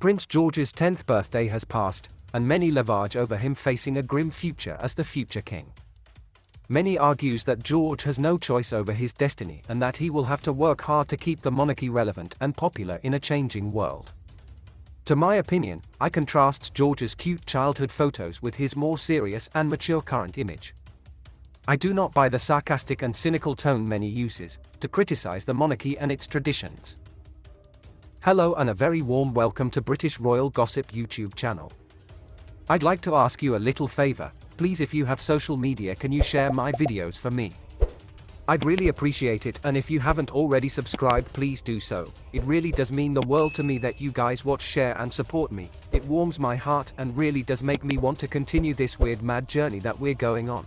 Prince George's 10th birthday has passed, and many lavage over him facing a grim future as the future king. Many argues that George has no choice over his destiny and that he will have to work hard to keep the monarchy relevant and popular in a changing world. To my opinion, I contrast George's cute childhood photos with his more serious and mature current image. I do not buy the sarcastic and cynical tone many uses to criticize the monarchy and its traditions. Hello and a very warm welcome to British Royal Gossip YouTube channel. I'd like to ask you a little favor, please, if you have social media, can you share my videos for me? I'd really appreciate it, and if you haven't already subscribed, please do so. It really does mean the world to me that you guys watch, share and support me. It warms my heart and really does make me want to continue this weird mad journey that we're going on.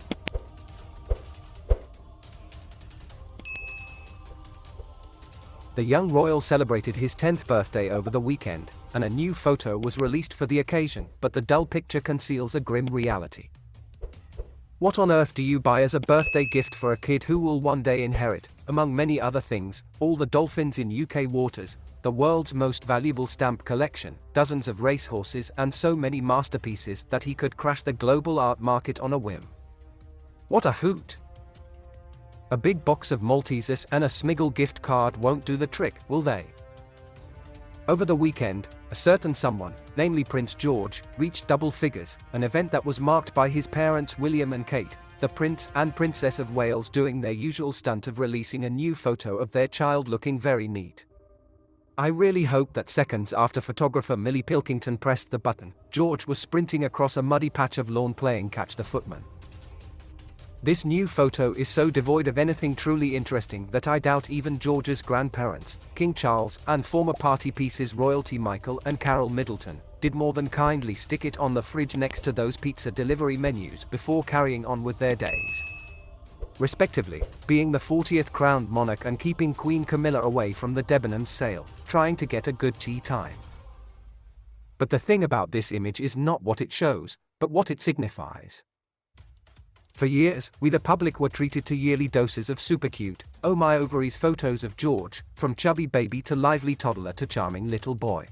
The young royal celebrated his 10th birthday over the weekend, and a new photo was released for the occasion, but the dull picture conceals a grim reality. What on earth do you buy as a birthday gift for a kid who will one day inherit, among many other things, all the dolphins in UK waters, the world's most valuable stamp collection, dozens of racehorses and so many masterpieces that he could crash the global art market on a whim? What a hoot! A big box of Maltesers and a Smiggle gift card won't do the trick, will they? Over the weekend, a certain someone, namely Prince George, reached double figures, an event that was marked by his parents William and Kate, the Prince and Princess of Wales, doing their usual stunt of releasing a new photo of their child looking very neat. I really hope that seconds after photographer Millie Pilkington pressed the button, George was sprinting across a muddy patch of lawn playing catch the footman. This new photo is so devoid of anything truly interesting that I doubt even George's grandparents, King Charles, and former party pieces royalty Michael and Carol Middleton, did more than kindly stick it on the fridge next to those pizza delivery menus before carrying on with their days. Respectively, being the 40th crowned monarch and keeping Queen Camilla away from the Debenhams sale, trying to get a good tea time. But the thing about this image is not what it shows, but what it signifies. For years, we the public were treated to yearly doses of super cute, oh my ovaries photos of George, from chubby baby to lively toddler to charming little boy.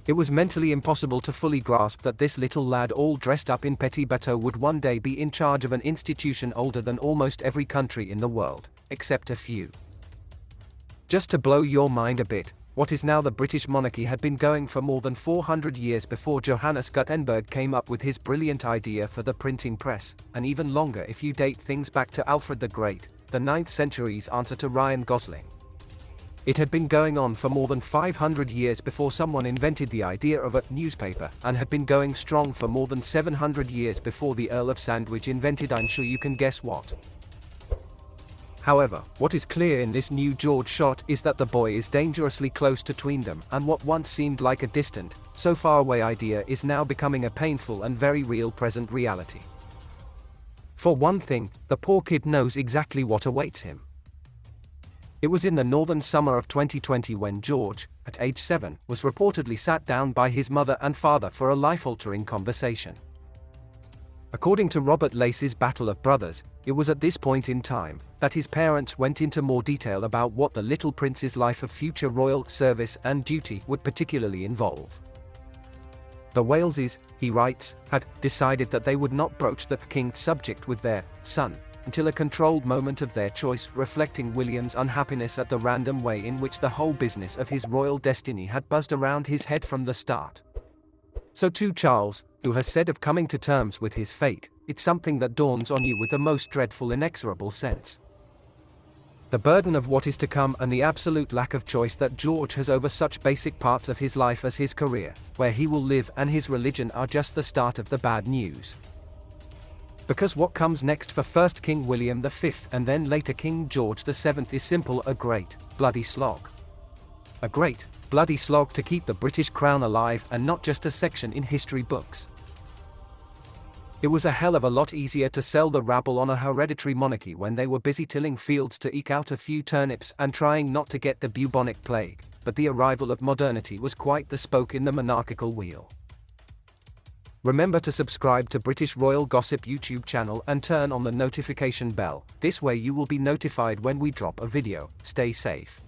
It was mentally impossible to fully grasp that this little lad all dressed up in petit bateau would one day be in charge of an institution older than almost every country in the world, except a few. Just to blow your mind a bit, what is now the British monarchy had been going for more than 400 years before Johannes Gutenberg came up with his brilliant idea for the printing press, and even longer if you date things back to Alfred the Great, the 9th century's answer to Ryan Gosling. It had been going on for more than 500 years before someone invented the idea of a newspaper, and had been going strong for more than 700 years before the Earl of Sandwich invented I'm sure you can guess what. However, what is clear in this new George shot is that the boy is dangerously close to tween them, and what once seemed like a distant, so far away idea is now becoming a painful and very real present reality. For one thing, the poor kid knows exactly what awaits him. It was in the northern summer of 2020 when George, at age 7, was reportedly sat down by his mother and father for a life-altering conversation. According to Robert Lacey's Battle of Brothers, it was at this point in time that his parents went into more detail about what the little prince's life of future royal service and duty would particularly involve. The Waleses, he writes, had decided that they would not broach the king's subject with their son until a controlled moment of their choice, reflecting William's unhappiness at the random way in which the whole business of his royal destiny had buzzed around his head from the start. So too Charles, who has said of coming to terms with his fate, it's something that dawns on you with the most dreadful inexorable sense. The burden of what is to come and the absolute lack of choice that George has over such basic parts of his life as his career, where he will live, and his religion are just the start of the bad news. Because what comes next for first King William V and then later King George VII is simple: a great, bloody slog. A great, bloody slog to keep the British crown alive, and not just a section in history books. It was a hell of a lot easier to sell the rabble on a hereditary monarchy when they were busy tilling fields to eke out a few turnips and trying not to get the bubonic plague, but the arrival of modernity was quite the spoke in the monarchical wheel. Remember to subscribe to British Royal Gossip YouTube channel and turn on the notification bell, this way you will be notified when we drop a video. Stay safe.